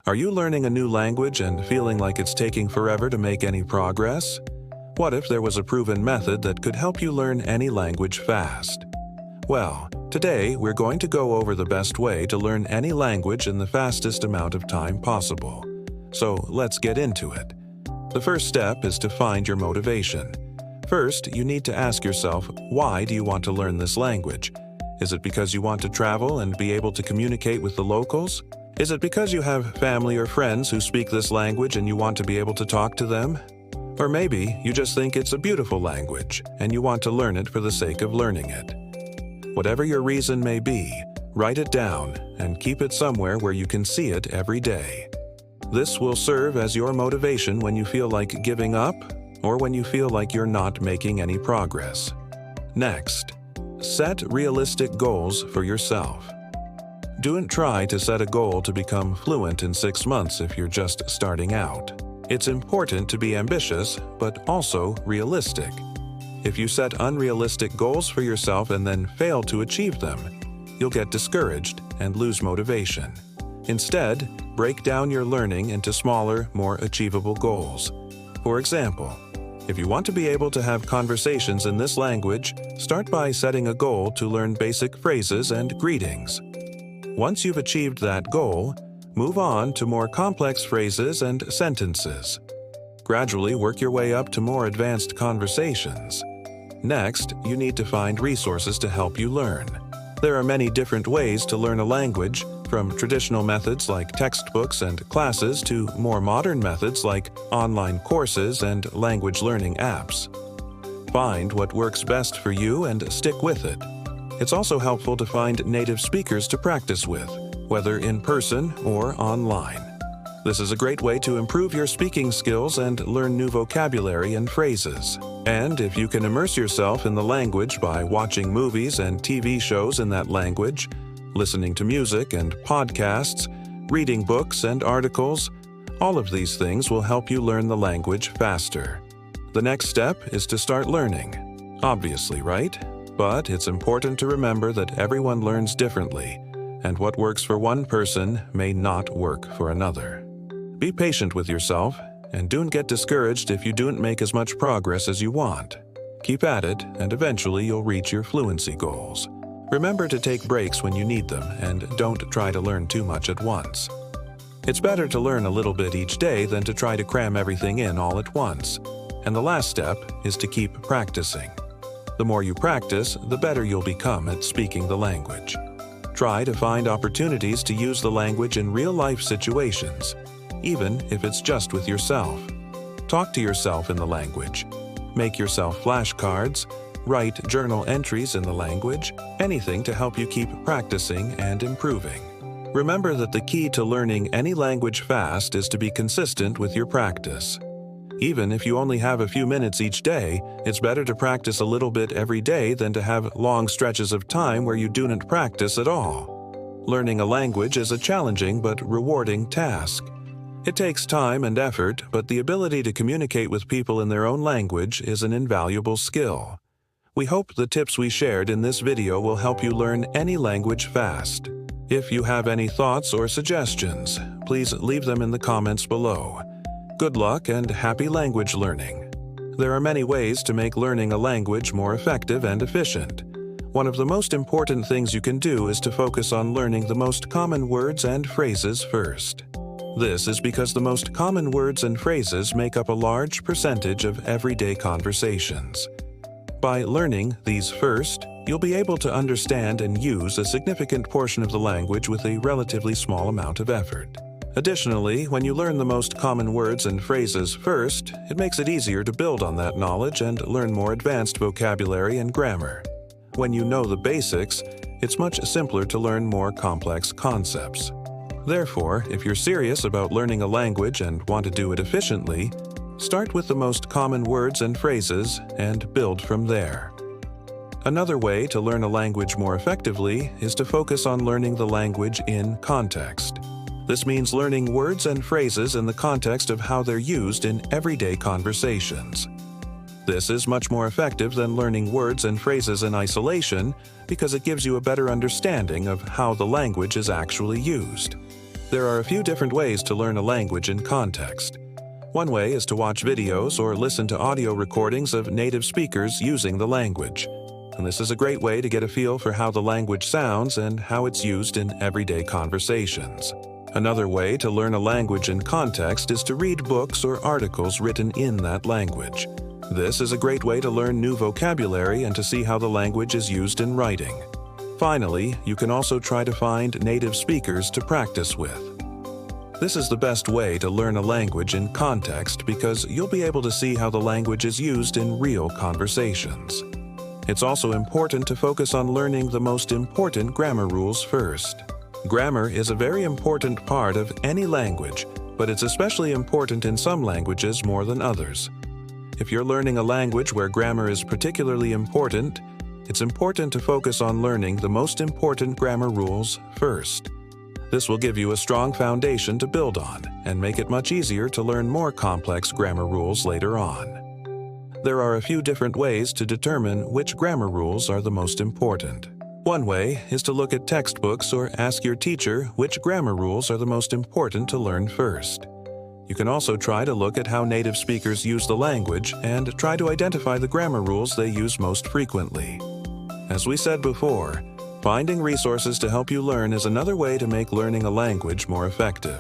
Are you learning a new language and feeling like it's taking forever to make any progress? What if there was a proven method that could help you learn any language fast? Well, today we're going to go over the best way to learn any language in the fastest amount of time possible. So let's get into it. The first step is to find your motivation. First, you need to ask yourself, why do you want to learn this language? Is it because you want to travel and be able to communicate with the locals? Is it because you have family or friends who speak this language and you want to be able to talk to them? Or maybe you just think it's a beautiful language and you want to learn it for the sake of learning it. Whatever your reason may be, write it down and keep it somewhere where you can see it every day. This will serve as your motivation when you feel like giving up or when you feel like you're not making any progress. Next, set realistic goals for yourself. Don't try to set a goal to become fluent in 6 months if you're just starting out. It's important to be ambitious, but also realistic. If you set unrealistic goals for yourself and then fail to achieve them, you'll get discouraged and lose motivation. Instead, break down your learning into smaller, more achievable goals. For example, if you want to be able to have conversations in this language, start by setting a goal to learn basic phrases and greetings. Once you've achieved that goal, move on to more complex phrases and sentences. Gradually work your way up to more advanced conversations. Next, you need to find resources to help you learn. There are many different ways to learn a language, from traditional methods like textbooks and classes to more modern methods like online courses and language learning apps. Find what works best for you and stick with it. It's also helpful to find native speakers to practice with, whether in person or online. This is a great way to improve your speaking skills and learn new vocabulary and phrases. And if you can immerse yourself in the language by watching movies and TV shows in that language, listening to music and podcasts, reading books and articles, all of these things will help you learn the language faster. The next step is to start learning. Obviously, right? But it's important to remember that everyone learns differently, and what works for one person may not work for another. Be patient with yourself, and don't get discouraged if you don't make as much progress as you want. Keep at it, and eventually you'll reach your fluency goals. Remember to take breaks when you need them, and don't try to learn too much at once. It's better to learn a little bit each day than to try to cram everything in all at once. And the last step is to keep practicing. The more you practice, the better you'll become at speaking the language. Try to find opportunities to use the language in real-life situations, even if it's just with yourself. Talk to yourself in the language. Make yourself flashcards, write journal entries in the language, anything to help you keep practicing and improving. Remember that the key to learning any language fast is to be consistent with your practice. Even if you only have a few minutes each day, it's better to practice a little bit every day than to have long stretches of time where you don't practice at all. Learning a language is a challenging but rewarding task. It takes time and effort, but the ability to communicate with people in their own language is an invaluable skill. We hope the tips we shared in this video will help you learn any language fast. If you have any thoughts or suggestions, please leave them in the comments below. Good luck and happy language learning. There are many ways to make learning a language more effective and efficient. One of the most important things you can do is to focus on learning the most common words and phrases first. This is because the most common words and phrases make up a large percentage of everyday conversations. By learning these first, you'll be able to understand and use a significant portion of the language with a relatively small amount of effort. Additionally, when you learn the most common words and phrases first, it makes it easier to build on that knowledge and learn more advanced vocabulary and grammar. When you know the basics, it's much simpler to learn more complex concepts. Therefore, if you're serious about learning a language and want to do it efficiently, start with the most common words and phrases and build from there. Another way to learn a language more effectively is to focus on learning the language in context. This means learning words and phrases in the context of how they're used in everyday conversations. This is much more effective than learning words and phrases in isolation because it gives you a better understanding of how the language is actually used. There are a few different ways to learn a language in context. One way is to watch videos or listen to audio recordings of native speakers using the language. And this is a great way to get a feel for how the language sounds and how it's used in everyday conversations. Another way to learn a language in context is to read books or articles written in that language. This is a great way to learn new vocabulary and to see how the language is used in writing. Finally, you can also try to find native speakers to practice with. This is the best way to learn a language in context because you'll be able to see how the language is used in real conversations. It's also important to focus on learning the most important grammar rules first. Grammar is a very important part of any language, but it's especially important in some languages more than others. If you're learning a language where grammar is particularly important, it's important to focus on learning the most important grammar rules first. This will give you a strong foundation to build on and make it much easier to learn more complex grammar rules later on. There are a few different ways to determine which grammar rules are the most important. One way is to look at textbooks or ask your teacher which grammar rules are the most important to learn first. You can also try to look at how native speakers use the language and try to identify the grammar rules they use most frequently. As we said before, finding resources to help you learn is another way to make learning a language more effective.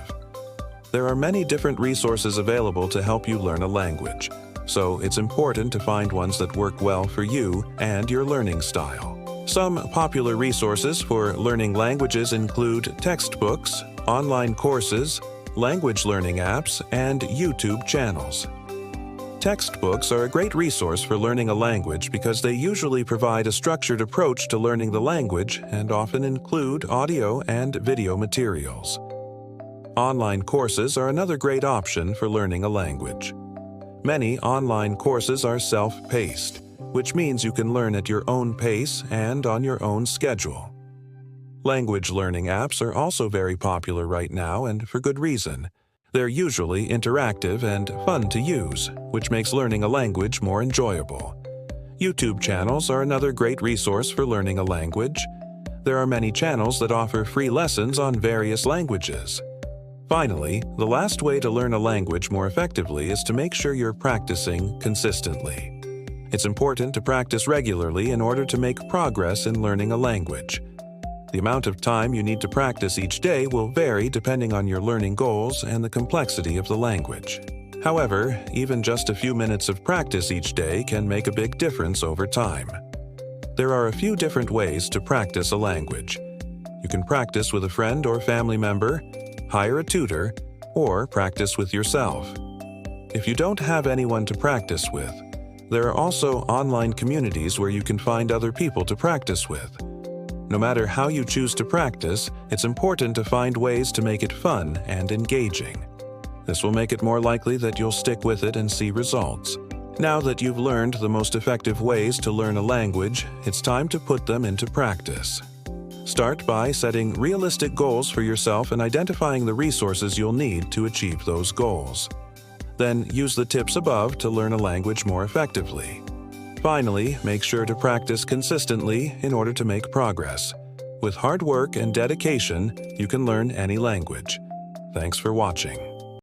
There are many different resources available to help you learn a language, so it's important to find ones that work well for you and your learning style. Some popular resources for learning languages include textbooks, online courses, language learning apps, and YouTube channels. Textbooks are a great resource for learning a language because they usually provide a structured approach to learning the language and often include audio and video materials. Online courses are another great option for learning a language. Many online courses are self-paced, which means you can learn at your own pace and on your own schedule. Language learning apps are also very popular right now, and for good reason. They're usually interactive and fun to use, which makes learning a language more enjoyable. YouTube channels are another great resource for learning a language. There are many channels that offer free lessons on various languages. Finally, the last way to learn a language more effectively is to make sure you're practicing consistently. It's important to practice regularly in order to make progress in learning a language. The amount of time you need to practice each day will vary depending on your learning goals and the complexity of the language. However, even just a few minutes of practice each day can make a big difference over time. There are a few different ways to practice a language. You can practice with a friend or family member, hire a tutor, or practice with yourself. If you don't have anyone to practice with, there are also online communities where you can find other people to practice with. No matter how you choose to practice, it's important to find ways to make it fun and engaging. This will make it more likely that you'll stick with it and see results. Now that you've learned the most effective ways to learn a language, it's time to put them into practice. Start by setting realistic goals for yourself and identifying the resources you'll need to achieve those goals. Then use the tips above to learn a language more effectively. Finally, make sure to practice consistently in order to make progress. With hard work and dedication, you can learn any language. Thanks for watching.